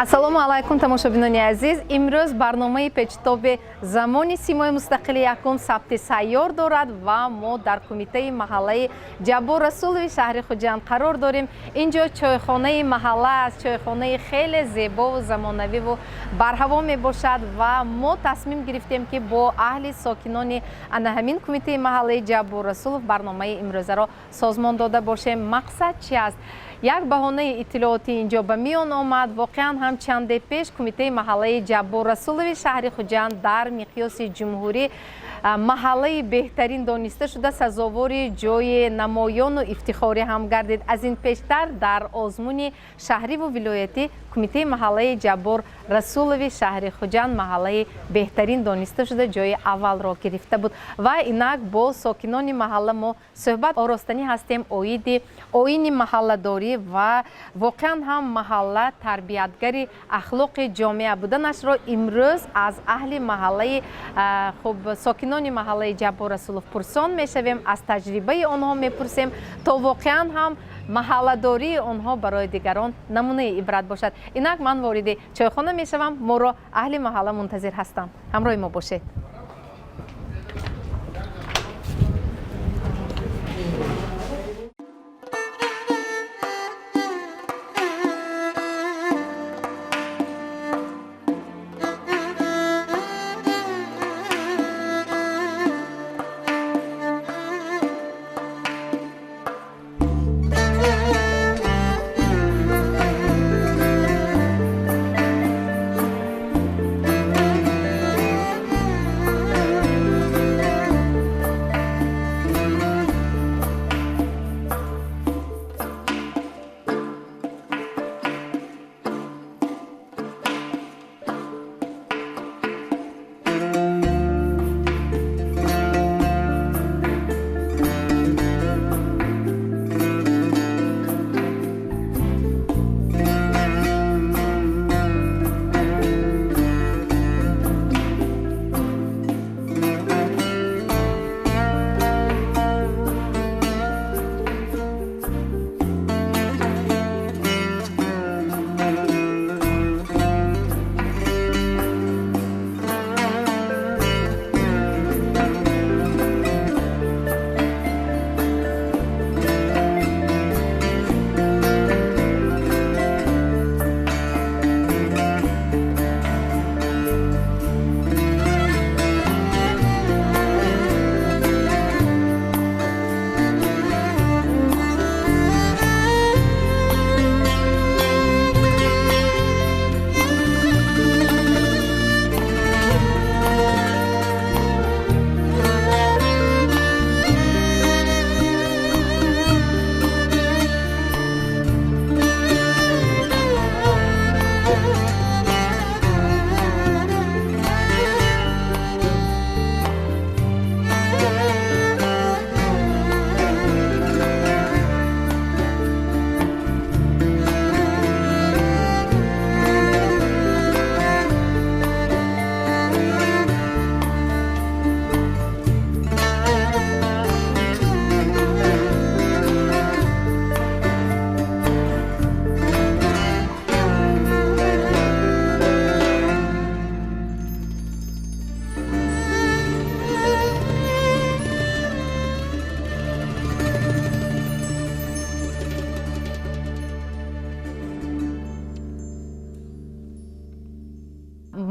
Ассалому алайкум тамошобинони азиз. Имрӯз барномаи печтоби замони симои мустақили якум сабти сайёр дорад ва мо дар кумитаи маҳаллаи Ҷаббор Расулови шаҳри Хуҷанд қарор дорем. Инҷо чойхонаи маҳалла аст, чойхонаи хеле зебову замонавиву барҳаво мебошад ва мо тасмим гирифтем ки бо аҳли сокинони ана ҳамин кумитаи маҳаллаи Ҷаббор Расулов барномаи имрӯзаро созмон дода бошем. Мақсад чи аст? Як баҳонаи иттилооти инҷо ба миён омад. Воқеан ҳам чанде пеш кумитаи маҳаллаи Ҷаббор Расулови шаҳри Хуҷанд дар миқёси ҷумҳурӣ маҳаллаи беҳтарин дониста шуда сазовори ҷои намоёну ифтихорӣ ҳам гардид. Аз ин пештар дар озмуни шаҳриву вилоятӣ кумитаи маҳаллаи Ҷаббор Расулови шаҳри Хуҷанд маҳаллаи беҳтарин дониста шуда ҷои аввалро гирифта буд. Ва инак бо сокинони маҳалла мо суҳбат оростанӣ ҳастем оиди оини маҳалладорӣ ва воқеан ҳам маҳалла тарбиятгари ахлоқи ҷомеа буданашро имрӯз аз аҳли маҳаллаи сокинони маҳаллаи Ҷаббор Расулов пурсон мешавем, аз таҷрибаи онҳо мепурсем, то воқеан ҳам маҳалладории онҳо барои дигарон намунаи ибрат бошад. Инак ман вориди чойхона мешавам, моро аҳли маҳалла мунтазир ҳастанд. ҳамроҳи мо бошед.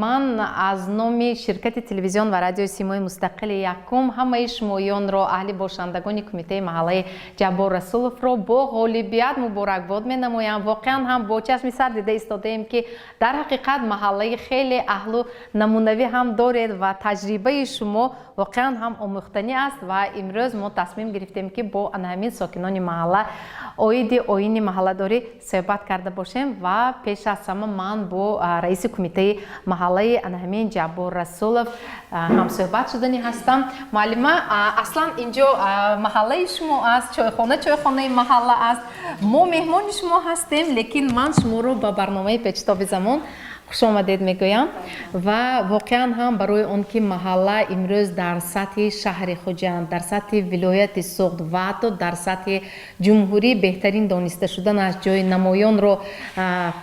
ман аз номи ширкати телевизион ва радиои симои мустақили якум ҳамаи шумоёнро аҳли бошандагони кумитаи маҳаллаи Ҷаббор Расуловро бо ғолибият муборакбод менамоям. Воқеан ҳам бо чашми сар дида истодаем ки дар ҳақиқат маҳаллаи хеле аҳлу намунавӣ ҳам доред ва таҷрибаи шумо воқеан ҳам омӯхтанӣ аст ва имрӯз мо тасмим гирифтем ки бо ҳамин сокинони маҳалла оиди оини маҳалладорӣ суҳбат карда бошем ва пеш аз ҳама ман бо раиси кумитаи маҳаллаи ҳамин Ҷаббор Расулов ҳамсуҳбат шудани ҳастам. Муаллима, аслан инҷо маҳаллаи шумо аст, чойхонаи маҳалла аст. Мо меҳмони шумо ҳастем, лекин ман шуморо ба барномаи печтоби замон خوش آمدید میگویم و واقعا هم برای اون که محله امروز در سطح شهر خوجند، در سطح ولایت سوخت و حتی در سطح جمهوری بهترین دانسته شدنش، جای نمایان رو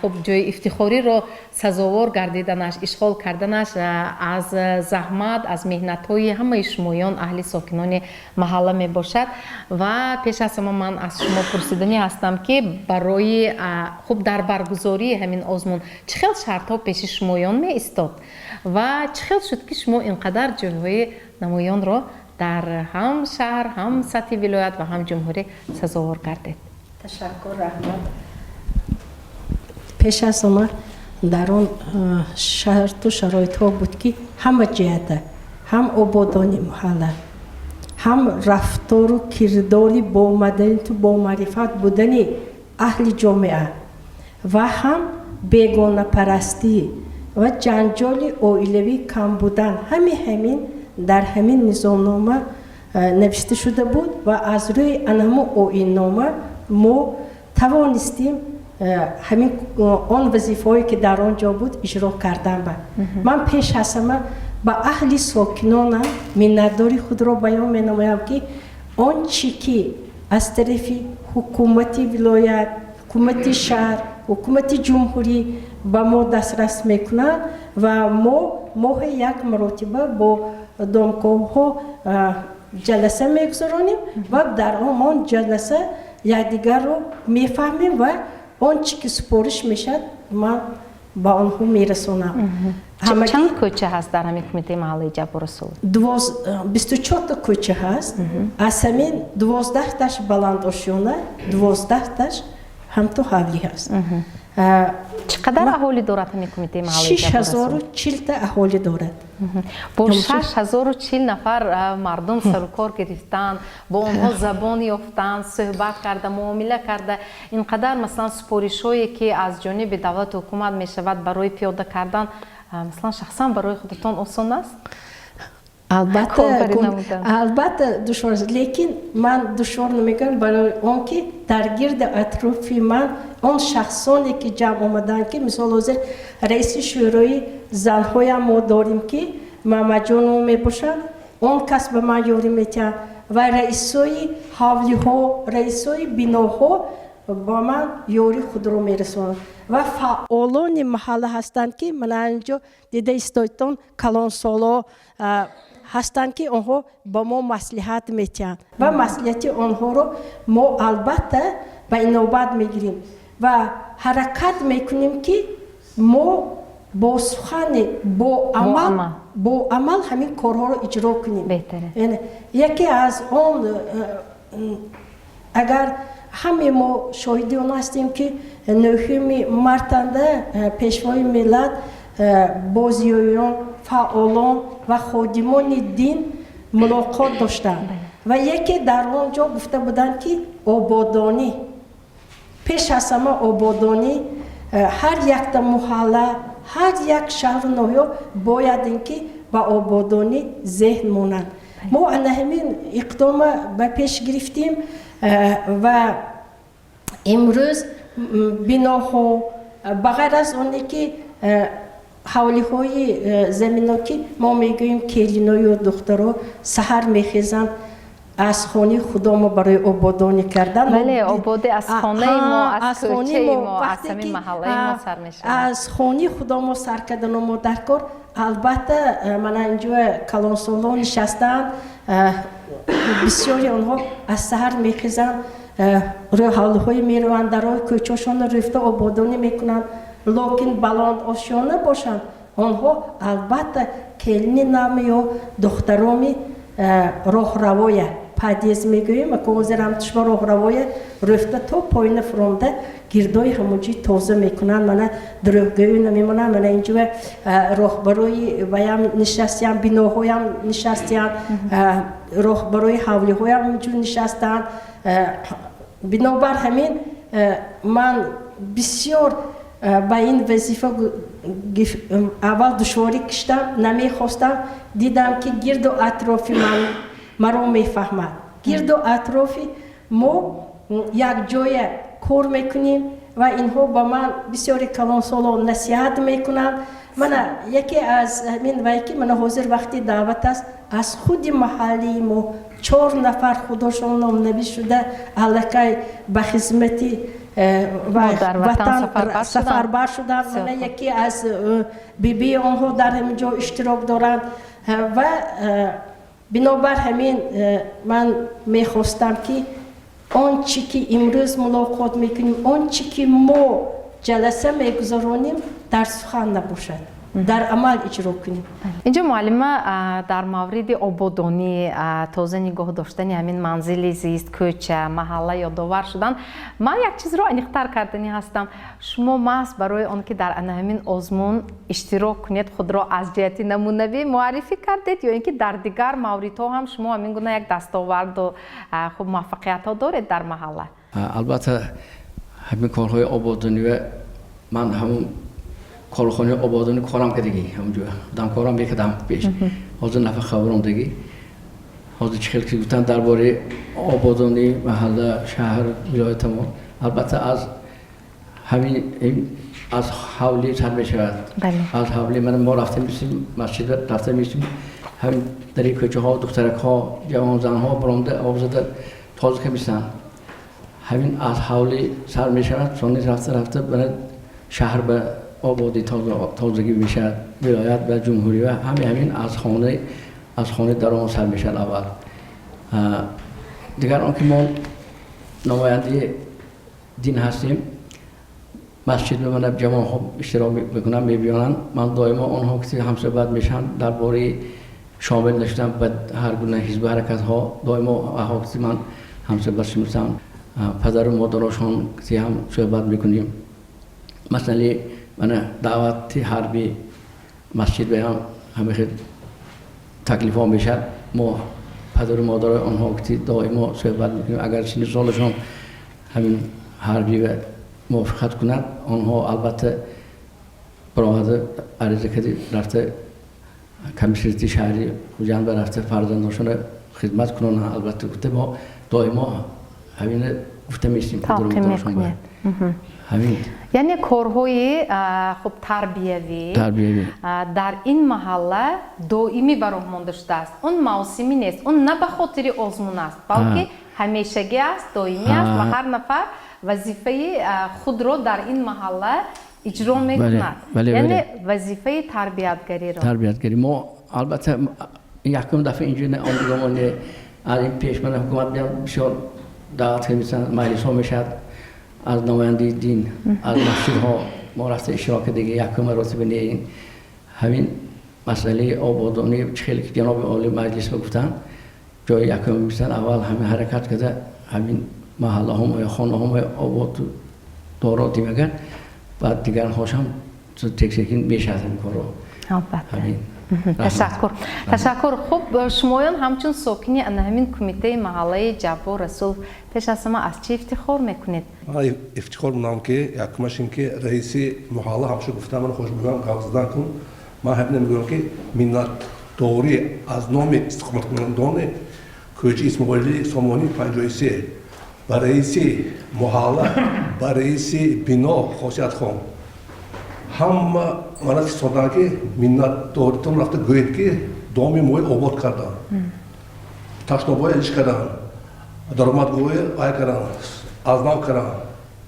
خب جای افتخاری رو سزاوار گردیدنش، اشغال کردنش از زحمت، از مهنت های همه شمایان اهل ساکنان محله می باشد. و پیش از همه من از شما پرسیدنی هستم که برای خب در برگزاری همین آزمون چه خیلی شرط ها پیش شمایان می استاد و چه خیلی شد که شما اینقدر جلوه نمایان را در هم شهر، هم سطح ولایت و هم جمهوری سزاوار کردید؟ تشکر رحمت. پیش از همه در اون شرط و شرایط ها بود که همه جهته، هم آبادانی محله، هم رفتار و کرداری با مدنیت و با معرفت بودنی اهل جامعه و هم بیگانه پرستی و جنجال عائلوی کم بودن، همین در همین نظامنامه نوشته شده بود و از روی همون آیین نامه ما توانستیم همین آن وظیفه‌ای که در آنجا بود اجرا کردن. من پیش از همه با اهل ساکنان منتداری خود را بیان می‌نمایم که آن چی که از طرف حکومت ولایت، حکومت شهر، حکومت جمهوری با ما دسترس میکنند و ما ماه یک مرتبه با دامکوها جلسه میگذاریم و در آن جلسه یکدیگر رو میفهمیم و آن چی که سپارش میشد من با آنها میرسونم. چند کوچه هست در همین کمیته محله جبار رسول؟ 24 تا کوچه هست. از همین 12 تاش بلند آشیانه، 12 تاش هم تو حولی هست. چقدر اهالی دارد همین کمیته محله جبار رسول؟ 6040 تا اهالی دارد. با 6040 نفر مردم سر و کار گرفتن، با آنها زبان یافتن، صحبت کرده، معامله کرده. اینقدر مثلا سپارش‌هایی که از جانب دولت و حکومت می شود برای پیاده کردن، مثلا شخصا برای خودتان آسان است؟ البته دشوار است، لیکن من دشوار نمیگم برای اون که در گرد اطراف من اون شخصانی که جمع آمدن که مثال حاضر رئیس شورای زنهای ما داریم که محمد جان می باشد، اون کس به من یاری میتن و رئیسای حولی ها، رئیسای بناها با من یاری خود رو میرسونند و فعالان محله هستند که من اینجا دیده استایتون کلان سالا هستند که آنها با ما مصلحت میتن و مصلحت آنها رو ما البته به این نوبت میگیریم و حرکت میکنیم که ما با سخن، با عمل همین کارها رو اجرا کنیم. بهتره. یکی از آن اگر همه ما شاهدی آن هستیم که نهم مرتنده پیشوای ملت بازیایان، فعالان و خادمان دین ملاقات داشتند و یکی در آنجا گفته بودند که آبادانی، پیش از همه آبادانی، هر یک محله، هر یک شهر و ناحیه باید اینکه با آبادانی ذهن مونند. ما همین اقدام به پیش گرفتیم و امروز بناها بغیر از اونی که حوالی های زمین ها که ما میگوییم کلینای و دخترها سحر میخیزند از خانه خدا ما برای آبادانی کردن. بله، آبادی از خانه ما، از کوچه ما، از همین محله ما سر میشه. از خانه خدا ما سر کردن و ما در کار. البته من اینجا کلان سالا نشستن، بسیاری آنها از سحر میخیزند، روی حوالی های میروند، در روی کوچه‌شان رفته آبادانی میکنند، لیکن بلند آشیانه باشند. آنها البته کلینی نامی یا دخترامی راهروای پادیز میگوییم که حاضرم تشبه راهروای رفته تا پایین فرامده گردای همونجی تازه میکنن. من دروغگویی نمیمونم، من اینجا راهبروی ویم نشستیم، بناهایم نشستیم، راهبروی حولی هایم اینجور نشستن. بنابر همین من بسیار با این وظیفه اول دشواری کشیدم، نمیخواستم، دیدم که گرد و اطراف من رو میفهمد. گرد و اطراف ما یک جای کار میکنیم و اینها با من بسیاری کلان سال نصیحت میکنند. من یکی از همین وقتی من حاضر وقتی دعوت است از خود محلی ما 4 نفر خودشون نامنوی شده علاقه به خدمتی و وطن سفربر شدند. من یکی از بیبی آنها در همینجا اشتراک دارند و بنابر همین من میخواستم که آنچه که امروز ملاقات میکنیم، آنچه که ما جلسه میگذارانیم در سخن نباشد، در عمل اجرا کنیم. اینجا معلمه در مورد آبادانی تازه نگاه داشتن همین منزل زیست، کوچه، محله یادآور شدن، من یک چیز رو انیختر کردنی هستم. شما محض برای آنکه در همین آزمون اشتراک کنید خود را از جهت نمونوی معرفی کردید یا اینکه در دیگر موردها هم شما همین گونه یک دستاورد و خب موفقیت ها دارید در محله؟ البته همین کارهای آبادانی من همون کارخانه آبادانی کارم کردگی همونجا دم کارم میکردم پیش حاضر نفر خبرم دیگه حاضر چه خیلی گفتن درباره آبادانی محله شهر ولایت ما. البته از همین از حولی سر میشود. از حولی ما رفتیم میشیم مسجد رفتیم میشیم همین در این کوچه ها دخترک ها جوان زن ها برانده آبزده تازه که میشن همین از حولی سر میشود چون رفته برای شهر به آبادی تازگی میشه ولایت و جمهوری و همین از خانه در آن سر میشه اول. دیگر آنکه ما نماینده دین هستیم مسجد به من جوان ها اشتراک میکنن میبینن من دائما آنها که همصحبت میشن درباره شامل نشدن به هر گونه حزب و حرکت ها دائما آنها که من همصحبت میشن پدر و مادرشون که هم صحبت میکنیم. مثلا من دعوت حربی مسجد بیام همه خیلی تکلیف ها میشد ما پدر و مادر آنها که دائما صحبت میکنیم اگر سن سالشان همین حربی و موافقت کند آنها البته برآورده عریضه کردی رفته کمیسیونی شهری خوجند رفته فرزندانشون خدمت کنن. البته گفته ما دائما همین گفته میشیم پدر و مادرشون همین. یعنی کارهای خب تربیوی در این محله دائمی برای مانده شده است. اون موسمی نیست، اون نه به خاطر آزمون است بلکه همیشگی است، دائمی است و هر نفر وظیفه خود را در این محله اجرا میکند. یعنی وظیفه تربیتگری ما البته یکم دفعه اینجوری آمدگامان از این پیش من حکومت بیان بسیار دعوت میشن مجلس ها میشد از نماینده دین از مسجد ها ما رفته اشتراک دیگه یکم مراتب این همین مسئله آبادانی خیلی که جناب عالی مجلس بگفتن جای یکم میشن اول همین حرکت کرده همین محله هم یا خانه هم آباد داراتی میگن بعد دیگر هاشم تکسیکین میشه از این کار رو. تشکر. خب شمایان همچون ساکنی همین کمیته محله جبار رسول پیش از ما از چی افتخار میکنید؟ من افتخار میکنم که یکمش این که رئیس محله همشه گفتم من خوش میگم قبضدان کن. من همین میگم که منت دوری از نام استقامت کنندگان کوچه اسماعیلی سامانی 53 و رئیس محله و رئیس بنا خاصیت خان هم من سودان که منت دورتون رفته گوید که دامی موی آباد کردن تشنابای ایش کردن درآمدگوی آی کردن از نام کردن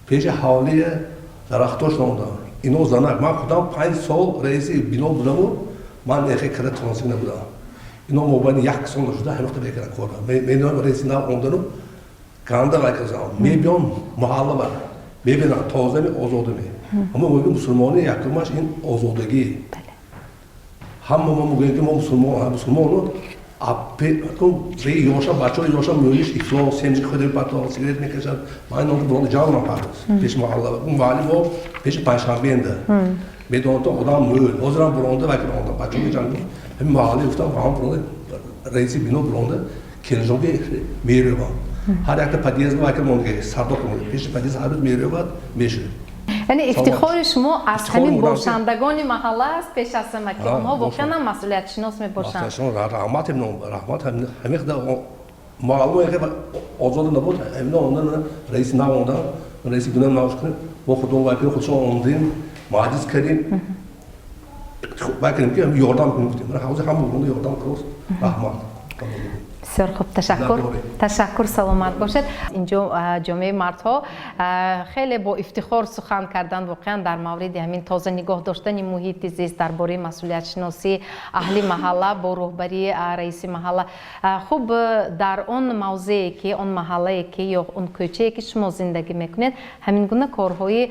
پیش حوالی درختاش نمودن اینو زنک من خودم 5 سال رئیس بنا بودم و من نخی کرده تناسب نبودم اینو موبایل یک سال شده همه وقت بیکردن کردن میدونم رئیس نام اوندنو کنده رای کردن میبینم محله بر ببینم تازه می آزاده می اما میگم مسلمانی یکمش این آزادگی هم ما میگیم که ما مسلمانو اپی ری یوشا بچه‌ها یوشا میویش افلاس سمج خود باطل سیگارت میکشن من اون برون جان نپرس پیش محله اون والی ما پیش پنجشنبه انده میدونم تو آدم میول حاضرم برونده و کرونده بچه‌ها میگن همین محله گفتم هم برونده رئیس بینو برونده کنجوگی میره هر یک پدیز ما که مونگه سردار کنه پیش پدیز هر روز میره بعد میشه. یعنی افتخار شما از همین باشندگان محله است پیش از ما که اونها واقعا مسئولیت شناس میباشند. رحمت همه خدا معلومه که آزاد نبود همین اون رئیس نمونده رئیس دنیا ناش کنه با خدا وکیل خودشون آمدیم مجلس کردیم بکنیم که یاردم کنیم گفتیم من حوزه هم بودم یاردم کرد رحمت بسیار خوب تشکر سلامت باشد. اینجا جامعه مردها خیلی با افتخار سخن کردن واقعا در مورد همین تازه نگاه داشتن محیط زیست درباره مسئولیت شناسی اهل محله با رهبری رئیس محله. خوب در اون موضعی که اون محله که یا اون کوچه‌ای که شما زندگی میکنید همین گونه کارهای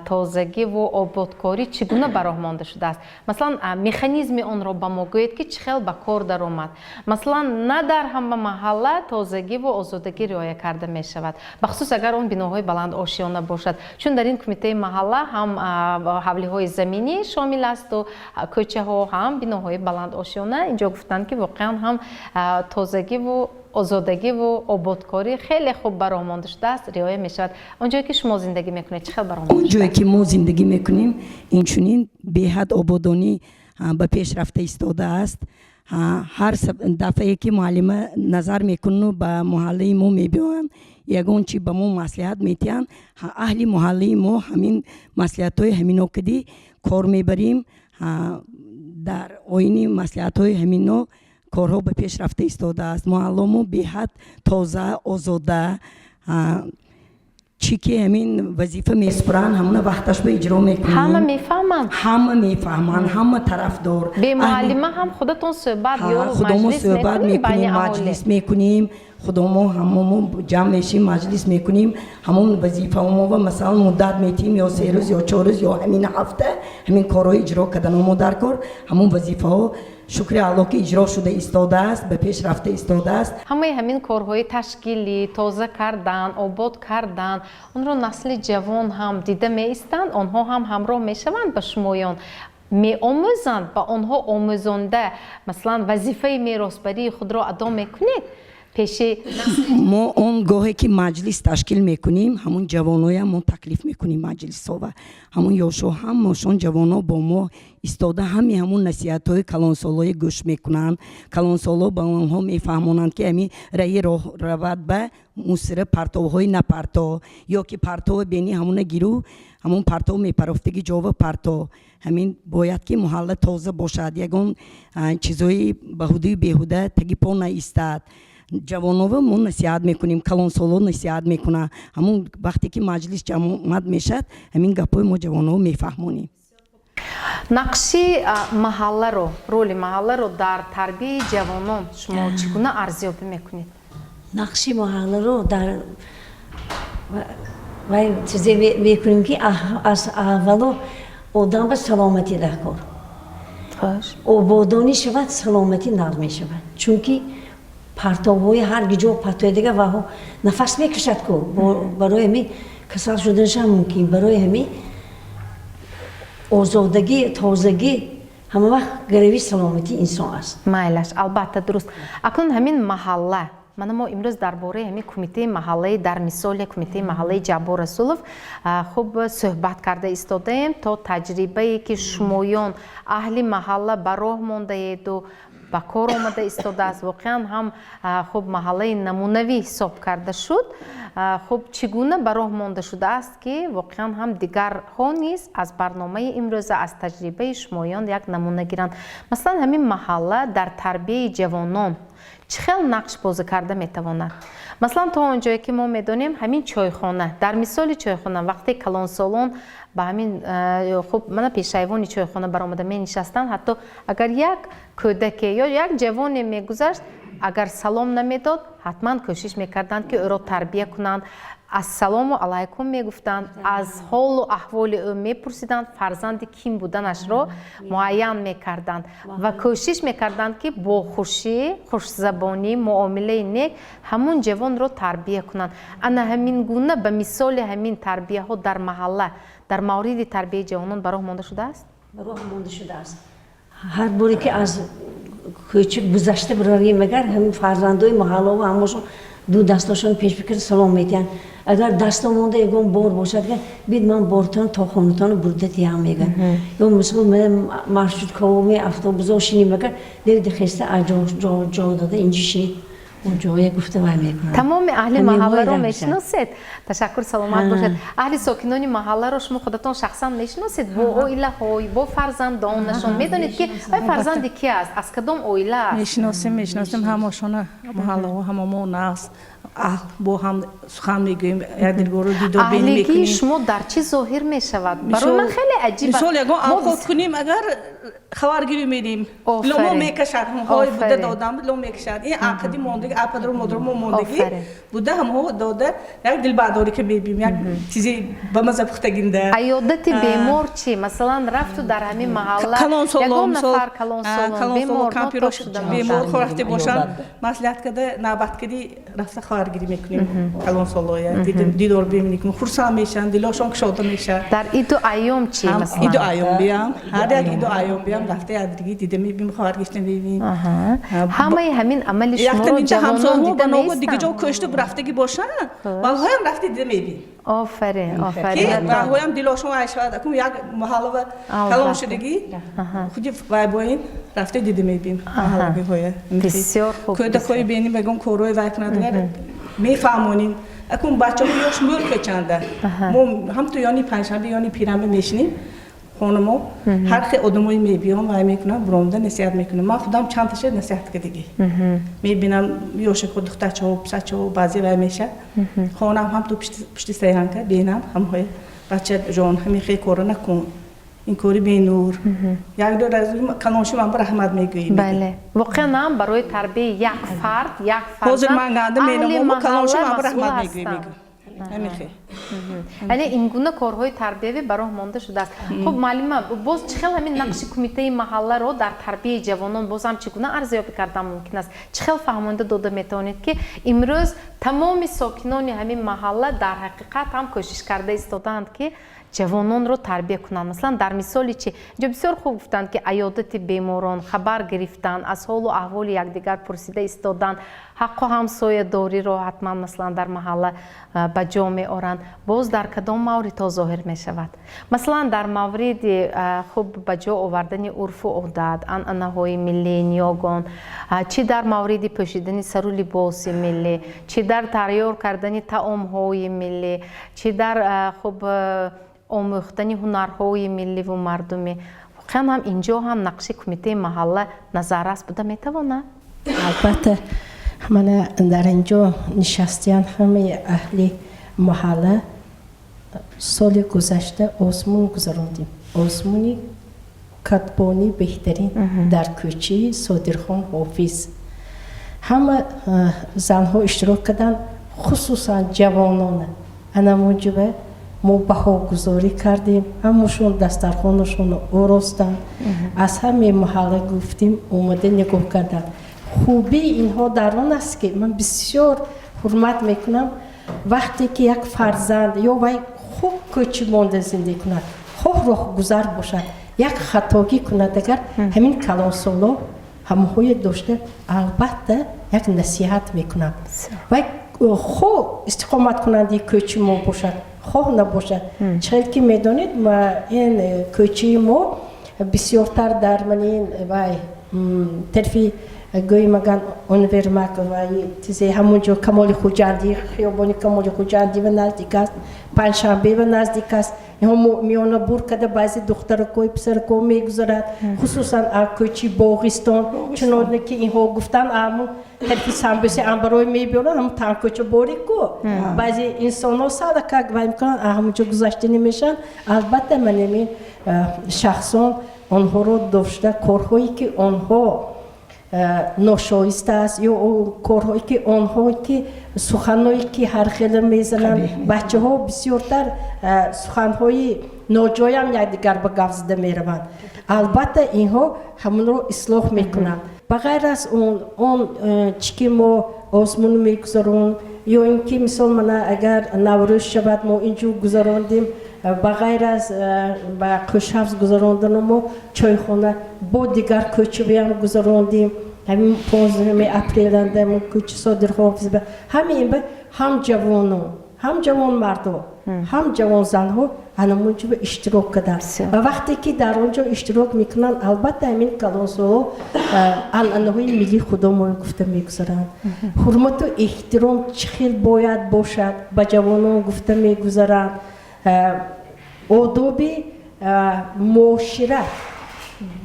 تازگی و آبادکاری چگونه به راه مانده شده است؟ مثلا مکانیزم اون را به ما گویید که چه خیلی به کار در اومد. مثلا نه در همه محله تازگی و آزادگی رعایت کرده می شود، بخصوص اگر اون بناهای بلند آشیانه باشد، چون در این کمیته محله هم حوله های زمینی شامل است و کوچه ها هم بناهای بلند آشیانه. اینجا گفتند که واقعا هم تازگی و آزادگی و آبادکاری خیلی خوب برای مانده شده است، رعایت می شود. اونجایی که شما زندگی میکنید چه خیلی برای مانده شده؟ اونجایی که ما زندگی میکنیم اینچنین به‌حد آبادانی به پیشرفته ایستاده است. هر دفعه که معلم نظر میکنه به محله ما میبینن یگان چی به ما مصلحت میتین اهل محله ما همین مصلحت های همینو کدی کار میبریم در آینی مصلحت های همینو کارها به پیش رفته ایستاده است. محله ما به‌حد تازه آزاده چی که همین وظیفه میسپرن همون وقتش به اجرا میکنیم. همه میفهمن همه طرفدار. به معلمه هم خودتون صحبت یا مجلس میکنیم مجلس میکنیم خودمون هممون جمع میشیم مجلس میکنیم همون وظیفه ما و مثلا مدت میتیم یا 3 روز یا 4 روز یا همین هفته همین کارو اجرا کردن ما در کار همون وظیفه ها شکر الله که اجرا شده ایستاده است به پیش رفته ایستاده است. همین کارهای تشکیلی تازه کردن آباد کردن اون رو نسل جوان هم دیده میستند، آنها هم همراه میشوند به شمایان می آموزند با آنها آموزنده مثلا وظیفه میراثبری خود را ادا میکنید. ما اون گاهی که مجلس تشکیل میکنیم همون جوانای هم تکلیف میکنیم مجلس ها و همون یاشو هم ماشون جوانا با ما ایستاده همون نصیحت های کلانسالای گوش میکنن. کلانسالا با اونها میفهمونند که همین رای رود به موسر پرتوهای نپرتو یا که پرتو بینی همون گیرو همون پرتو میپرفتگی جواب پرتو همین باید که محله تازه باشد یگان چیزای بهودی بیهوده تگی پا نایستد. جوانو ما نصیحت میکنیم کلانسالو نصیحت میکنه همون وقتی که مجلس جمع میشد همین گپای ما جوانو میفهمونیم. نقشی محله رو رول محله رو در تربیت جوانان شما چگونه ارزیابی میکنید؟ نقشی محله رو در و چیزی میکنیم که از اولو آدم به سلامتی در کار آبادانی شود سلامتی نقل میشود چون که پرتوهای هر گیجو پرتوی دیگه و نفس میکشد که برای همی کسل شدنش هم ممکن برای همی آزادگی تازگی همه وقت گروی سلامتی انسان است. مایلش البته درست. اکنون همین محله ما امروز درباره همین کمیته محله در مثال کمیته محله جبار رسولов خوب صحبت کرده ایستادیم تا تجربه‌ای که شمایان اهل محله به راه مانده اید و با کار آمده ایستاده است واقعا هم خوب محله نمونوی حساب کرده شد. خوب چگونه به راه مانده شده است که واقعا هم دیگر ها نیز از برنامه امروز از تجربه شمایان یک نمونه گیرند. مثلا همین محله در تربیت جوانان چه خیلی نقش بازی کرده میتواند؟ مثلا تا اونجایی که ما میدونیم همین چایخانه در مثال چایخانه وقتی کلانسالان با همین خب من پیشایوان چایخانه برآمده می نشستن حتی اگر یک کودک یا یک جوانی میگذشت اگر سلام نمیداد حتما کوشش میکردند که او را تربیت کنند از سلام و علیکم میگفتند از حال و احوال او میپرسیدند فرزند کیم بودنش را معین میکردند و کوشش میکردند که با خوشی خوشزبانی معامله نیک همون جوان را تربیت کنند. انا همین گونه به مثال همین تربیت ها در محله در مورد تربیت جوانان برای مانده شده است؟ برای مانده شده است. هر باری که از کوچک گذشته براریم مگر همین فرزندای محله و همشون دو دستاشون پیش بکرد سلام میتین اگر دستا مونده یکم بار باشد که بید من بارتان تا خونتان بردتی هم میگن یا مثلا من مرشد کاومی افتابوزا شینی مگر دیگه خسته جا داده اینجا شینید اونجا گفته وای میکنم تمام اهل همین محله وای رو را میشناسید؟ تشکر، سلامت باشید. اهل ساکنان محله رو شما خودتون شخصا میشناسید؟ با اویله های با فرزندانشون میدونید که فرزند کی است؟ از کدام اویله است؟ میشناسیم همشون محله ها هممون است. با هم سخن میگوییم، یادگار رو دیدار بین اهلیگی میکنیم. شما در چی ظاهر میشود؟ برای من خیلی عجیبه. مثال یکم آخوت کنیم اگر خوارگیری میدیم لومو میکشد های بوده دادم لومو میکشد این عقدی موندگی پدر و مادر موندگی بوده هم داده یک دلبرداری که میبینیم یک چیزی به مزه پختگینده عیادت بیمار چی؟ مثلا رفت در همین محله یکم نفر کلانسولون بیمار بیمار خورخته باشن مسئولیت کده نوبت کدی رفته خوارگیری میکنیم کلانسولویا دیدار ببینیم خرسا میشن دلشون کشاده میشه. در ایدو ایام چی مثلا؟ ایدو ایام بیام هر یک ایدو ایام بیام رفته ادریگی دیده میبینیم خوارگیشتن میبینیم. همه همین عمل شما رو جوانان دیده میستن؟ دیگه جو کشته برفتگی باشن والهای هم رفته دیده میبینیم. آفرین والهای هم دلشون عیشواد اکم یک محله و کلان شدگی خودی وای باین رفته دیده میبینیم. بسیار خوب. که دکوی بینیم بگم کوروی وای کنند میفهمونیم. اکم بچه بیاش مول کچنده. هم تو یانی پنجشنبه یانی پیرامه میشنیم. خانمو هر خی آدمایی میبینم وای میکنم برامده نصیحت میکنم. من خودم چند تاشه نصیحت کردی. میبینم یوش خود دختر چهو پسر چهو بعضی وای میشه. خانم هم تو پشتی سیران که بینم هم های بچه جان همی خی کار نکن. این کاری بینور. یک دو از کلانشی من بر رحمت میگوییم. بله. واقعا من برای تربیت یک فرد حاضر من گنده میرم کلانشی من بر رحمت میگوییم. یعنی این گونه کارهای تربیوی برای مانده شده است. خب معلومه باز چخیل همین نقش کمیته محله رو در تربیت جوانان باز هم چگونه ارزیابی کردن ممکن است؟ چخیل فهمانده داده میتوانید که امروز تمام ساکنان همین محله در حقیقت هم کوشش کرده ایستادند که جوانان رو تربیت کنند. مثلا در مثالی چی؟ اینجا بسیار خوب گفتند که عیادت بیماران خبر گرفتن، از حال و احوال یکدیگر پرسیده ایستادن، حق و همسایه داری رو حتما مثلا در محله به جا میآورند. باز در کدام مورد تا ظاهر می شود؟ مثلا در مورد خوب به جا آوردن عرف و عادت، عنعنه‌های ملی نیاگان، چی در مورد پوشیدن سر و لباس ملی، چی در تیار کردن طعام‌های ملی، چی در خوب آموختن هنرهای ملی و مردمی. واقعا هم اینجا هم نقش کمیته محله نظارت بوده میتواند؟ البته من در اینجا نشستیان همه اهل محله سال گذشته آزمون گذراندیم. آزمونی کتبانی بهترین در کوچه صادرخان حافظ. همه زنها اشتراک کردن، خصوصا جوانان. انا موجبه ما بهاگذاری کردیم، همشون دسترخوانشون آراستن. از همه محله گفتیم اومده نگاه کردن. خوبی اینها در آن است که من بسیار حرمت میکنم وقتی که یک فرزند یا وای خوب کوچی مانده زندگی کند، خوب راه گذر باشد، یک خطاگی کند، اگر همین کلانسولا همهایی داشته البته یک نصیحت میکنم وای خوب استقامت کننده کوچی ما باشد، خوب نباشد. چون که میدانید ما این کوچی ما بسیارتر در من این وای طرفی گوی مگن اونورمک و چیزی همونجا کمال خوجندی، خیابانی کمال خوجندی و نزدیک است، پنجشنبه و نزدیک است. اینها میانه بور کده بعضی دختر کوی پسر کو میگذارد، خصوصا کوچی باغستان، چنانه که اینها گفتن همون طرفی سنبسی انبروی میبیارن همون تن کوچه باری کو. بعضی انسان ها صدقه گوی میکنن همونجا گذاشته نمیشن. البته من این شخصان آنها رو داشته کارهایی که آنها ناشایسته است یا کارهایی که آنها که سخنهایی که هر خیلی میزنن بچه ها بسیارتر سخنهای ناجای هم یکدیگر به گفت زده میروند. البته اینها همون رو اصلاح میکنند. بغیر از اون چی که ما آزمون میگذارون یا اینکه مثال من اگر نوروز شود ما اینجور گذراندیم، بغیر از با خوشحفظ گذراندن ما چایخانه با دیگر کوچه هم گذراندیم. همین 15 اپریل اندام کوچه صادر حافظ به همین به هم جوانان هم جوان مردها هم جوان زنها همونجا به اشتراک کردن و وقتی که در اونجا اشتراک میکنن البته همین کلانسو عنعنه‌های ملی خودمون گفته میگذارن حرمت و احترام چخیل باید باشد به جوانان گفته میگذارن آداب معاشرت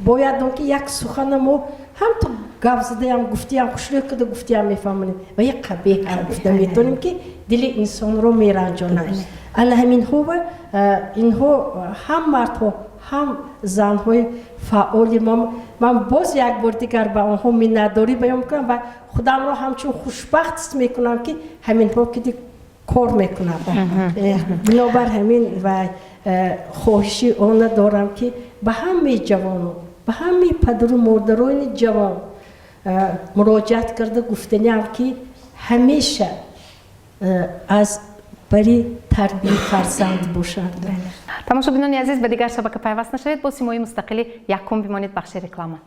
باید اون که یک سخن ما هم تو گفت زده هم گفتی هم خوشلوک کده گفتی هم میفهمونیم و یک قبیه هم گفته میتونیم که دل انسان رو میرنجانه انا اینها هم مردها هم زنهای فعال من باز یک بار دیگر به آنها منتداری بیان میکنم و خودم رو همچون خوشبخت میکنم که همین ها که کار میکنم بنابر همین و خواهشی آن دارم که به همه جوانان به همه پدر و مادران جوان مراجعت کرده گفتنیم که همیشه از برای تربیت فرزند باشند. تماشابینان عزیز به دیگر شبکه پیوست نشوید با سیمای مستقلی یکم بمانید بخش رکلام.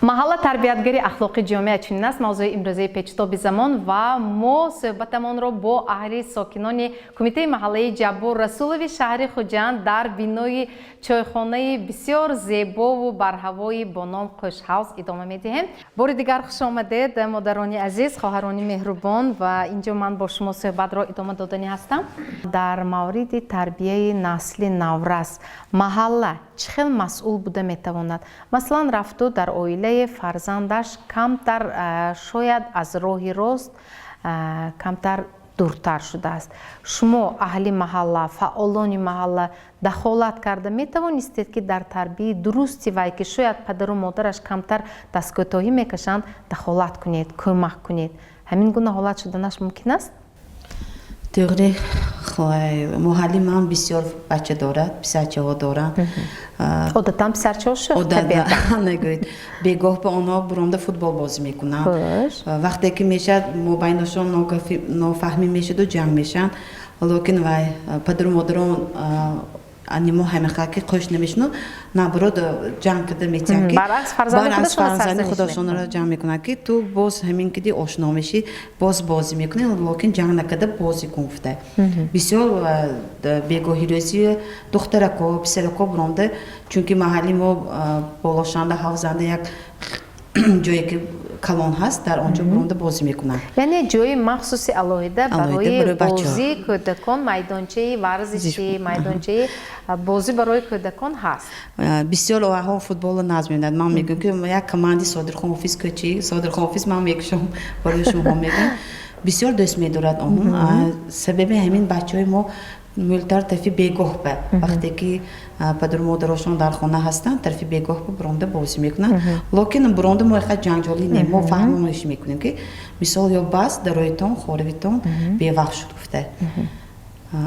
محل тарбиятгари ахлоқи ҷомеа чунин аст мавзӯи имрӯзаи печтоби замон ва мо суҳбатамонро бо аҳли сокинони кумитаи маҳаллаи ҷаббор расулови шаҳри хуҷанд дар бинои чойхонаи бисёр зебову барҳавои бо ном қӯшҳавз идома медиҳем. бори дигар хушомадед модарони азиз, хоҳарони меҳрубон ва инҷо ман бо шумо суҳбатро идома доданӣ ҳастам. дар мавриди тарбияи насли наврас маҳалла чӣ хел масъул буда метавонад? Масалан, рафту дар оилаи фарзандаш камтар шояд аз роҳи рост камтар дуртар шудааст. Шумо аҳли маҳалла, фаъолони маҳалла дахолат карда метавонистед ки дар тарбияи дурусти вай ки шояд падару модараш камтар дасткӯтоҳӣ мекашанд дахолат кунед, кӯмак кунед. Ҳамин гуна ҳолат шуданаш мумкин аст? توغری محلی من بسیار بچه دارد، بچه ها دارند. عادتاً بسیارچه ها شد؟ عادتاً نگوید. بگاه به آنها برنده فوتبال بازی میکنند. وقتی که میشد مبینشان نافهمی میشد و جنگ میشن. لیکن وای پدر و مادران انیمو همه خاکی خوش نمیشنو نبرد جنگ کرده میتونن که برعکس فرزند خودشون رو جنگ میکنن که تو باز همین کدی آشنا میشی باز بازی میکنی لیکن جنگ نکرده بازی کنفته بسیار بیگاهی روزی دخترکو پسرکو برنده چونکه محلی ما بالاشنده حوزنده یک جایی که کلان هست در آنجا برنده بازی میکنن یعنی جای مخصوصی علاهیده برای بازی کودکان میدانچه ورزشی میدانچه بازی برای کودکان هست بسیار آها فوتبال نظم میدن من میگم که یک کماندی صادرخان آفیس کوچی صادرخان آفیس من میگم برای شما میگم بسیار دوست می‌دارد آن سبب همین بچه‌های ما مولتر طرفی بیگاه به وقتی که پدر و مادرشون در خانه هستن طرفی بیگاه به برنده بازی میکنن لیکن برنده ما خیلی جنجالی نیم ما فهمونش میکنیم که مثال یا بس درایتون خورویتون به وقت شد گفته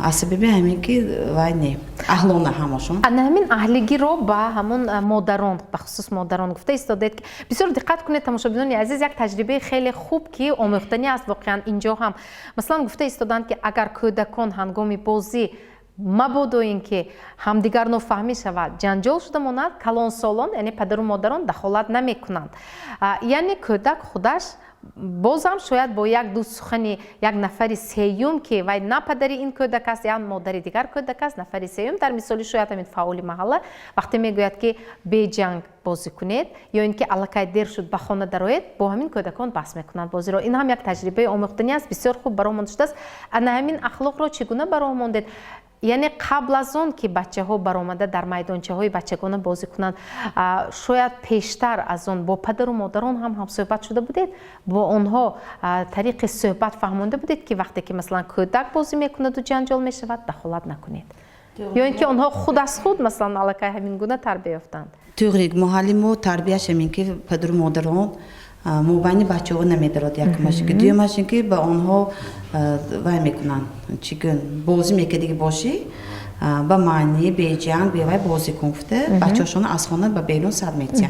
از سبب همین که وای نه اهلانه همشون همین اهلیگی رو با همون مادران به خصوص مادران گفته استادید که بسیار دقت کنید تماشابینان عزیز یک تجربه خیلی خوب که آموختنی است واقعا اینجا هم مثلا گفته استادند که اگر کودکان هنگام بازی مبادا اینکه همدیگر نفهمی شود جنجال شده ماند کلان سالان یعنی پدر و مادران دخالت نمیکنند یعنی کودک خودش بازم شاید با یک دو سخنی یک نفر سیوم که وای نه پدری این کودک است یا مادری دیگر کودک است نفر سیوم در مثالی شاید همین فعال محله وقتی میگوید که به جنگ بازی کنید یا اینکه الکای دیر شد به خانه درآیید با همین کودکان بحث میکنند بازی رو این هم یک تجربه آموختنی است بسیار خوب برامون شده است انا همین اخلاق رو چگونه برامون دید یعنی قبل از اون که بچه ها برآمده در میدانچه های بچگانه بازی کنند شاید پیشتر از اون با پدر و مادران هم صحبت شده بودید با آنها طریق صحبت فهمونده بودید که وقتی که مثلا کودک بازی میکند و جنجال میشود دخالت نکنید یا اینکه آنها خود از خود مثلا علاقه همین گونه تربیت یافتند توغریگ محلی ما تربیتش همین که پدر و مادران مبین بچه ها نمیدارد یک ماشین که دیگه ماشین که به آنها وای میکنن چیکن بازی میکنه دیگه باشی با معنی به جنگ به وای بازی کنفته بچه‌شون از خانه به بیرون سر میتین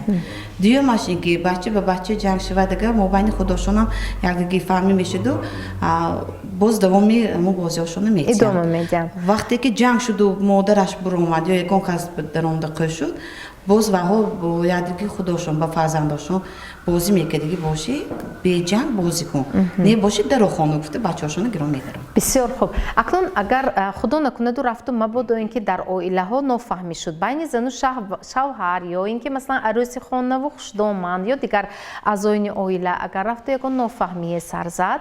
دیگه ماشین که بچه به بچه جنگ شود دیگه مبین خودشون هم یک دیگه فهمی میشه دو باز دوامی مو بازیاشون میتین وقتی که جنگ شد و مادرش برآمد یا یکان کس درونده قش شد باز وها با یادگی خودشون با فرزنداشون بازی میکردی باشی به جنگ بازی کن نه باشی در خانه گفته بچه‌هاشون گرام میدارن بسیار خوب اکنون اگر خدا نکنه دو رفت مبادا اینکه در عائله ها نفهمی شد بین زن و شوهر یا اینکه مثلا عروسی خانه و خشدامند یا دیگر اعضای عائله اگر رفت یک نفهمی سر زد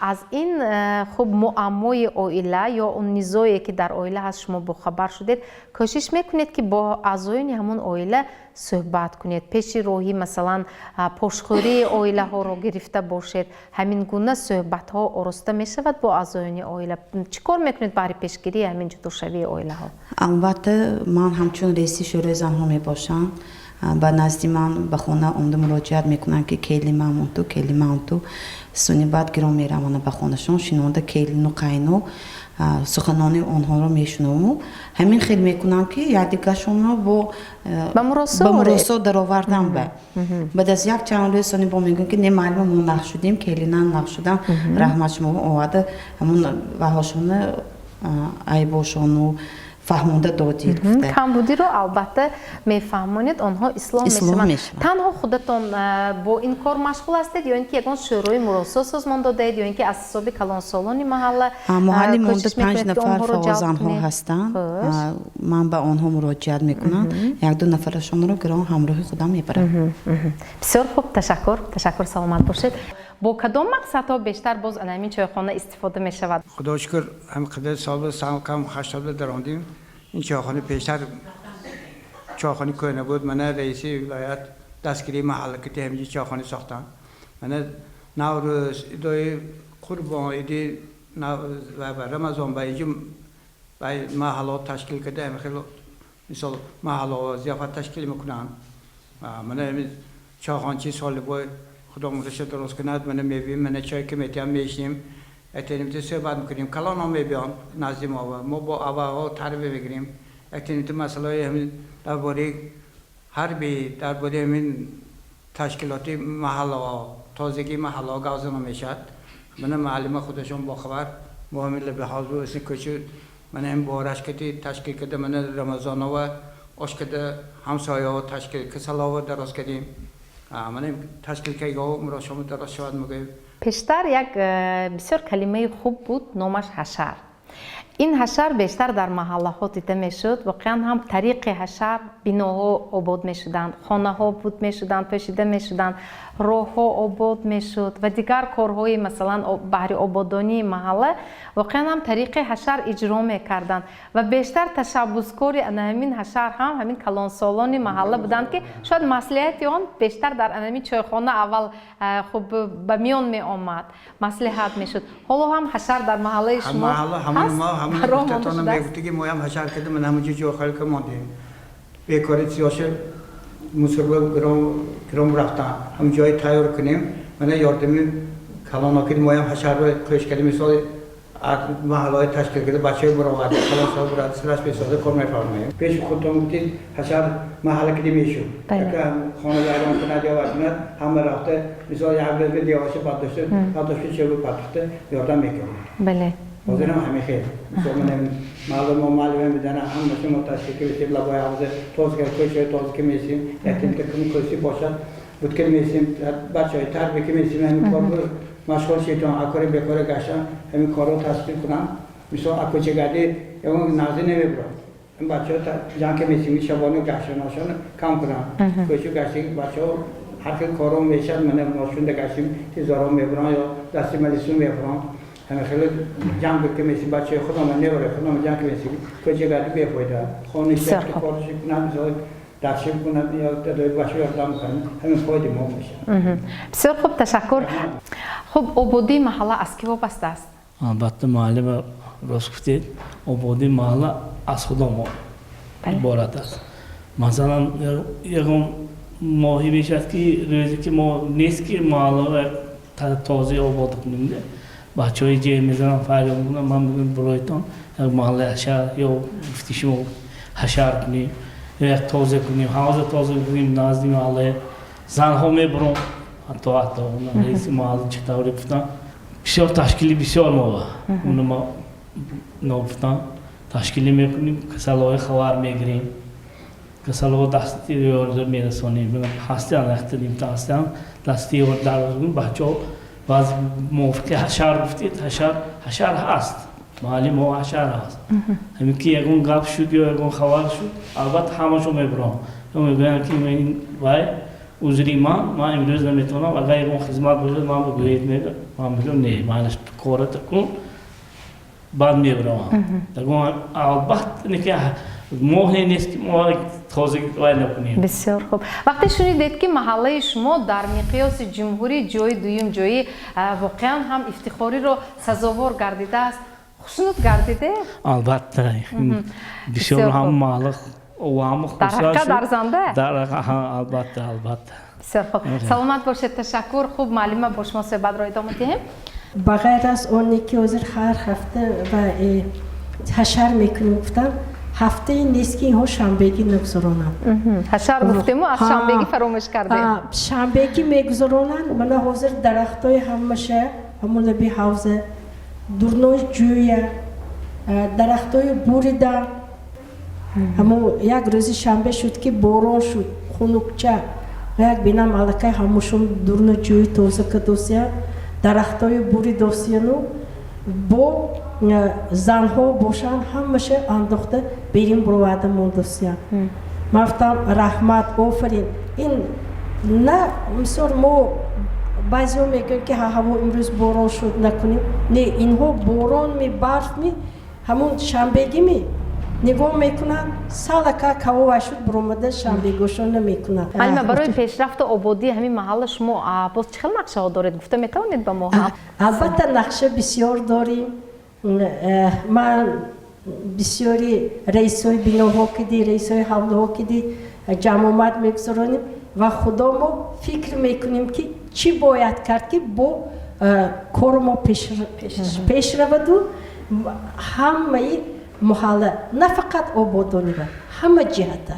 از این خب معمای عائله یا اون نزاعی که در عائله هست شما با خبر شدید کوشش میکنید که با اعضای همون عائله صحبت کنید پیش روحی مثلا پشخوری عائله ها رو گرفته باشید همین گونه صحبت ها آراسته می شود با اعضای عائله چیکار میکنید برای پیشگیری همین جداشوی عائله ها البته من همچون رئیس شورای زنها می باشم با نزدی من به خونه عمده مراجعت میکنم که کلی من تو سونی بعد گرام میروانه به خونهشون شنونده کلی نو قینو سخنان آنها رو میشنوم همین خیلی میکنم که یادگارشون رو با مراسا در آوردم بعد از یک چند روز سونی با میگن که نه معلومه ما نقش شدیم کلی نقش شدم رحمت شما اومده همون وهاشون عیباشون و فهمونده دادید گفته کمبودی رو البته میفهمونید آنها اسلام میشوند تنها خودتون با این کار مشغول هستید یا اینکه یگان شورای مراسا سازمان دادید یا اینکه از حساب کلان سالانی محله مونده 5 نفر فوازانها هستن من به آنها مراجعت میکنم یک دو نفرشون رو گرام همراه خودم میبرم بسیار خوب تشکر سلامت باشید با کدام مقصدها بیشتر باز همین چایخانه استفاده می شود؟ خدا شکر هم قدر سال کم 80 دراندیم این چایخانه پیشتر چایخانه کنه بود من رئیس ولایت دستگیری محله که همینجا چایخانه ساختم من نوروز ایدای قربان ایدی و رمضان باید محلات تشکیل کرده هم خیلی مثال محلات ضیافت تشکیل میکنم من چایخانه سال بود خدا مرشد درست کند من میبینم من چای که میتیم میشیم اتنیم تو صحبت میکنیم کلان هم میبینم نزدیم ما با آواها تربیت بگیریم اتنیم تو مسئله همین درباره حربی درباره همین تشکیلاتی محله ها تازگی محله ها گازن میشد من معلم خودشون با خبر ما همین لباس و اسم کوچه من هم بارش کردی تشکیل کرده من رمضان و آشکده همسایه ها تشکیل کسلا و درست کردیم من تشکیل که گاو مراشم درست شود میگه پیشتر یک بسیار کلمه خوب بود نامش حشر این حشر بیشتر در محله ها دیده میشد واقعا هم طریق حشر بیناها آباد میشدند خانه ها بود میشدند پوشیده میشدند راه ها آباد میشد و دیگر کارهای مثلا بهر آبادانی محله واقعا هم طریق حشر اجرا میکردند و بیشتر تشبسکار همین حشر هم همین کلانسالان محله بودند که شاید مصلحت آن بیشتر در همین چایخانه اول خب به میان می آمد مصلحت میشد حالا هم حشر در محله شما همون گفتتانم میگفتی که ما هم حشر کردیم من همونجا جا خیلی که ماندیم بیکاری سیاسی مسئله گرام رفتن هم جای تیار کنیم من یاردمی کلانا کردیم ما هم حشر رو کش کردیم مثال محلهای تشکیل کرده بچه براورده کلان سال براد سرش بیساده کار میفرماییم پیش خودتون گفتید حشر محله کردیم میشون که خانه داران کنه یا وقتیند همه رفته مثال یه حبیل دیواشه پاداشته چه بود پاداشته یاردم میکنیم بله حاضرم همه خیر من معلومه میدانم هم ما تشکیل کردیم لبای حوزه توز که میسیم یکیم تکنی کسی باشد بود که میسیم بچهای تربیه که میسیم همین کار مشغول شیطان اکاری بکاره گشتن همین کار رو تشکیل کنم مثلا اکوچه گردی اون نازی نمیبرم این بچه ها جان که میسیم شبانه گشتن هاشون کم کنم کوچه گشتی بچه ها هر کل کارو میشد من ماشون گشتیم تیزارو میبرم یا دستی ملیسون میبرم همه خیلی جنگ که میسی بچه خودم نمیبره خودم جنگ میسی کوچه گردی بیفایده خونه شکل کارش کنم مثلا درشیم کنم یا تدای بچه یادم کنم همین فایده ما میشه بسیار خوب تشکر خب آبادی محله از کی وابسته است البته محله راست گفتید آبادی محله از خدا ما عبارت است مثلا یکم ماهی میشد که روزی که ما نیست که محله تازه آباد کنیم بچه‌های جه میزنن فریاد میکنن من میگم برایتان یک محله حشر یا گفتی شما حشر کنیم یا یک تازه کنیم حوض تازه کنیم نزد محله زنها میبرم حتی اون رئیس محله چطوری گفتن بسیار تشکیلی بسیار ما اون ما نگفتن تشکیلی میکنیم کسلای خبر میگیریم کسالو دستی یورد میرسونیم بگم هستن اختلیم تاستن دستی یورد داریم بچه‌ها باز موافقه حشار گفتید حشار هست معلم و حشار هست همین که یکون گپ شد یا یکون خبر شد البته همشون میبرم میگن که من وای عذری ما امروز نمیتونم اگر یکون خدمت بشه ما بگویید میگم ما میگم نه مالش کارت کن بعد میبرم تقول البته نکه مهم نیست که ما توضیح نکنیم. بسیار خوب. وقتی شنیدید که محله شما در مقیاس جمهوری جای دوم جایی واقعا هم افتخاری رو سزاوار گردیده است. خوشنود گردیده؟ البته بسیار هم محله و هم در حقیقت ارزنده؟ البته. بسیار خوب. سلامت باشید. تشکر. خوب معلم با شما صحبت را ادامه دهیم. بغیر از اونی که حضور هر هفته و حشر میکنیم گفتم هفته نیست که اینها شنبگی نگذرانم. حشر گفتیم و از شنبگی فراموش کردیم. شنبگی میگذرانن من حاضر درختای همشه همون لبی حوزه دورنوی جویه درختای بوریده همون یک روزی شنبه شد که باران شد خنکچه و یک بینم علکه هموشون دورنوی جوی توزه که دوسیه درختای بوری دوسیانو با زنها باشن همشه انداخته بریم برو آدمون دوستیان مفتم رحمت آفرین این نه مثلا ما بعضی ها میگن که هوا امروز باران شد نکنیم نه اینها باران می برف می همون شنبگی می نگاه میکنن سالکا کوا شد برآمده شنبگیشون نمیکنن. معلم برای پیشرفت آبادی همین محل شما باز چه نقشه ها دارید گفته میتونید با ما هم؟ البته نقشه بسیار داریم. من بسیاری رئیسای بیناها کدی رئیسای حوله ها کدی جمعیت میگذاریم و خدا ما فکر میکنیم که چی باید کرد که با کار ما پیش رود و همه محله نه فقط آبادانی را همه جهت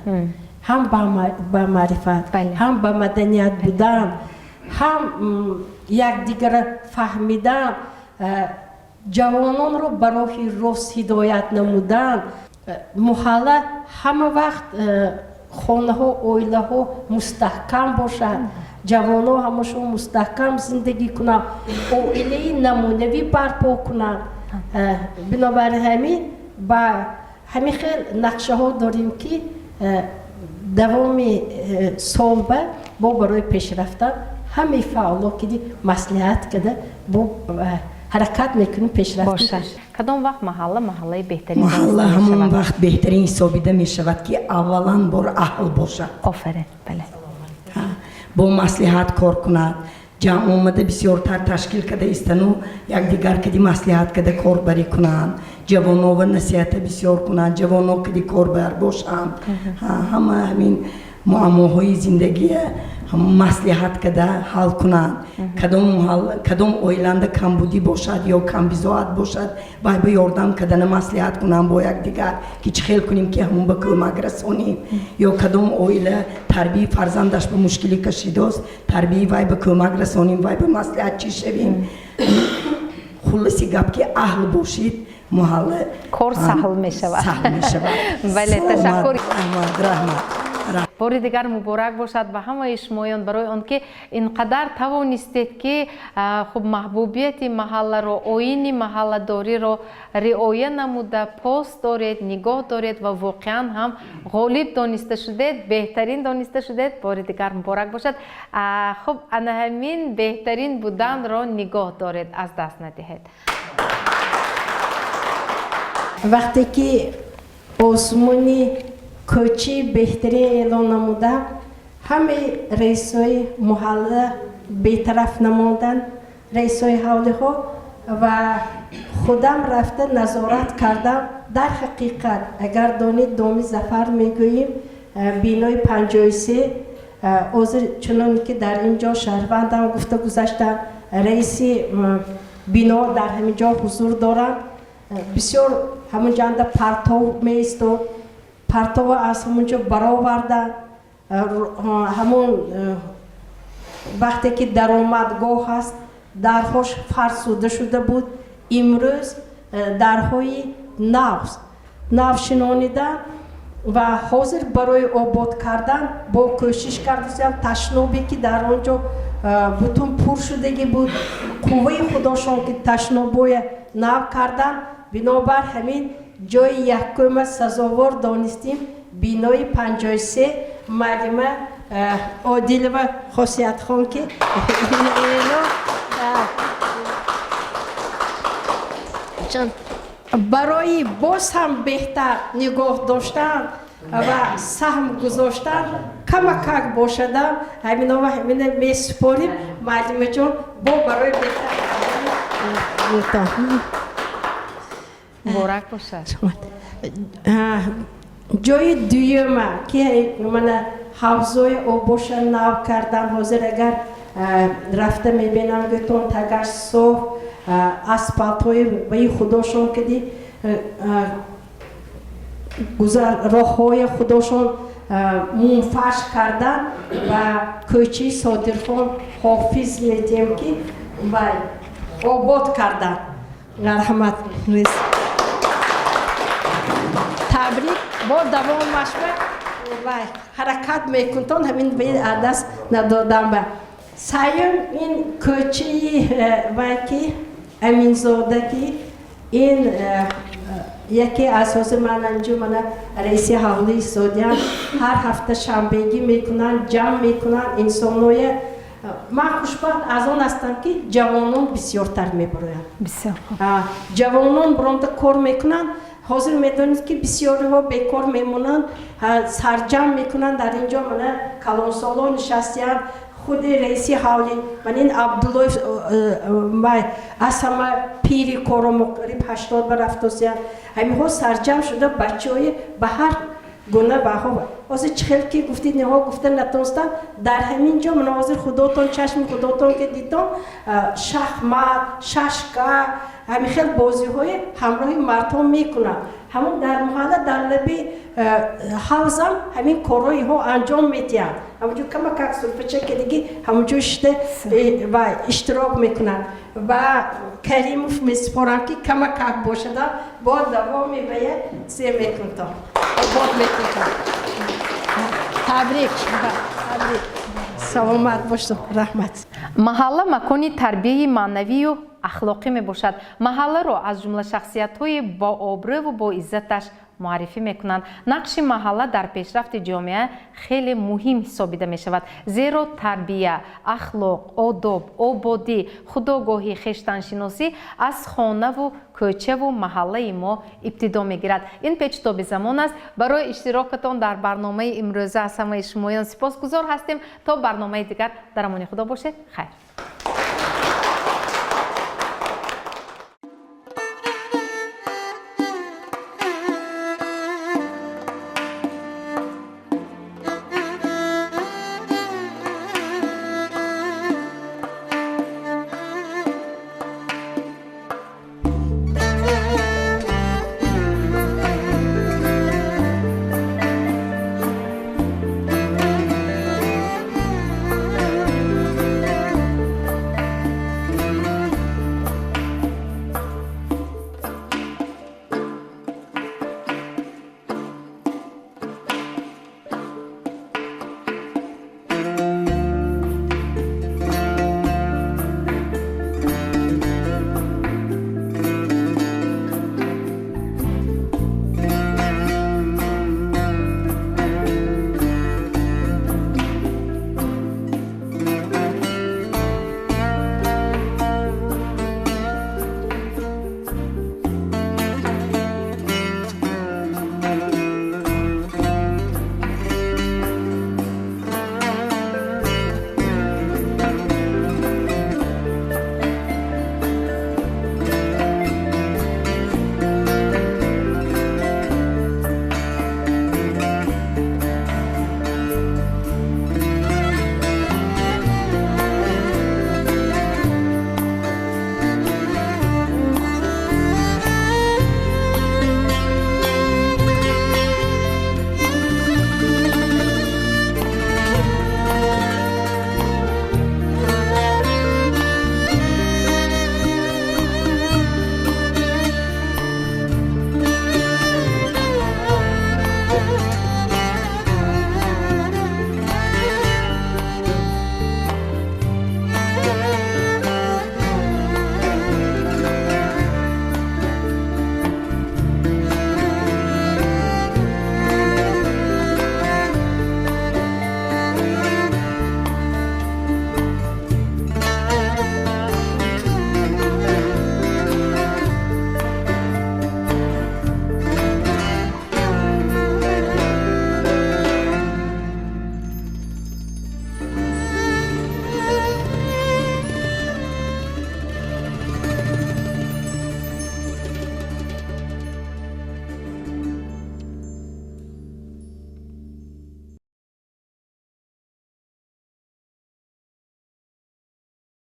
هم با معرفت هم با مدنیت بودن هم یک دیگر فهمیدن جوانان رو برای راست هدایت نمودن محله همه وقت خانه ها اویله ها مستحکم باشد جوان ها همشون مستحکم زندگی کنند اویله نمونوی برپا کنند بنابراین همین با همین خیلی نقشه ها داریم که دوام سال با برای پیشرفتن همه فعالا که مصلحت کده با حرکت میکنیم پیشرفت باشه. کدام وقت محله بهترین محله همون وقت بهترین حسابیده میشود که اولا بر اهل باشد. آفرین. بله. با مصلحت کار کند. جمع آمده بسیارتر تشکیل کده ایستنو یک دیگر کدی مصلحت کده کار بری کنند جوانا و نصیحت بسیار کنند جوانا کدی کار بر باشند همه همین معماهای زندگی هم مصلحت کده حل کنند کدام اویلنده کمبودی باشد یا کم بزاعت باشد باید به یاردم کدن مصلحت کنند با یک دیگر که چه خیل کنیم که همون به کمک رسانیم یا کدام اویله تربیه فرزندش به مشکلی کشیده است تربیه وای به کمک رسانیم وای به مصلحت چی شویم خلاصی گپ که اهل باشید محله کار سهل می شود. بله تشکر. باری دیگر مبارک باشد و همه شمایان برای آنکه اینقدر توانستید که خب محبوبیت محله رو آیین محله داری رو رعایت نموده پاس دارید نگاه دارید و واقعا هم غالب دانسته شدید بهترین دانسته شدید باری دیگر مبارک باشد خب همین بهترین بودن رو نگاه دارید از دست ندهید. وقتی که آسمونی کوچی بهترین اعلان نموده همه رئیسای محله بی‌طرف نمودن رئیسای حوله ها و خودم رفته نظارت کردم در حقیقت اگر دانید دامی زفر میگوییم بینای 53 عذر چنان که در اینجا شهروندم گفته گذاشتن رئیسی بینا در همینجا حضور دارن بسیار همون جانده پرتو میستو پرتو از همونجا برآوردن همون وقتی که درآمدگاه هست درهاش فرسوده شده بود امروز درهای نو شنانیدن و حاضر برای آباد کردن با کوشش کردیم تشنابی که در آنجا بتون پر شدگی بود قوه خداشان که تشنابای نو کردن بنابر همین جای یکم سزاوار دانستیم بینای 53 معلمه عادل و خاصیت خان که برای باز هم بهتر نگاه داشتن و سهم گذاشتن کمک باشده همین و همین می سپاریم معلم جان با برای بهتر مبارک باشد. جای دویم که من حوضای آبوش نو کردم حاضر اگر رفته میبینم گتون تگرش صبح اسپالت های بای خداشون کدی راه های خداشون منفرش کردن و کوچه صادرخان حافظ میدیم که آباد کردن رحمت رس تبریک با دوامش و حرکت میکنتون همین به دست ندادم به سایم این کوچه و که امین زاده که این یکی اساس من انجمن رئیس حوزه سودیان هر هفته شنبهگی میکنن جمع میکنن انسانای من خوشبخت از آن هستم که جوانان بسیارتر میبرویند بسیار جوانان برانده کار میکنن حاضر میدونید که بسیاری ها بیکار میمونن سرجم میکنن در اینجا من کلان سالا نشستیم خود رئیسی حالی من این عبدالله از همه پیری کارم قریب 80 برفتوسیم همین ها سرجم شده بچه های به هر گونه بها واسه چخل که گفتید نه ها گفتن نتونستن در همین جا من حاضر خداتون چشم خداتون که دیدم شخمت ششکه همین خیلی بازی های همراه مردم میکنن همون در محله در لبی حوزم همین کارهای ها انجام میدین همونجور کمک اکسل پچه که دیگه همونجور شده و اشتراک میکنن و کریموف میسپارم که کمک باشده با دوام میباید سی میکنم آباد میکنم تبریک سلامت باشد رحمت محله مکانی تربیه معنوی و اخلاقی می باشد. محله را از جمله شخصیت های با آبرو و با عزتش معرفی میکنند. نقش محله در پیشرفت جامعه خیلی مهم حسابیده می شود. زیرا تربیه، اخلاق، آداب، آبادی، خودآگاهی، خویشتنشناسی از خانه و کوچه و محله ما ابتدا می گیرد. این پیچتاب زمان است. برای اشتراکتان در برنامه امروزه از همه شمایان سپاسگزار هستیم. تا برنامه دیگر در امان خدا باشید. خیر.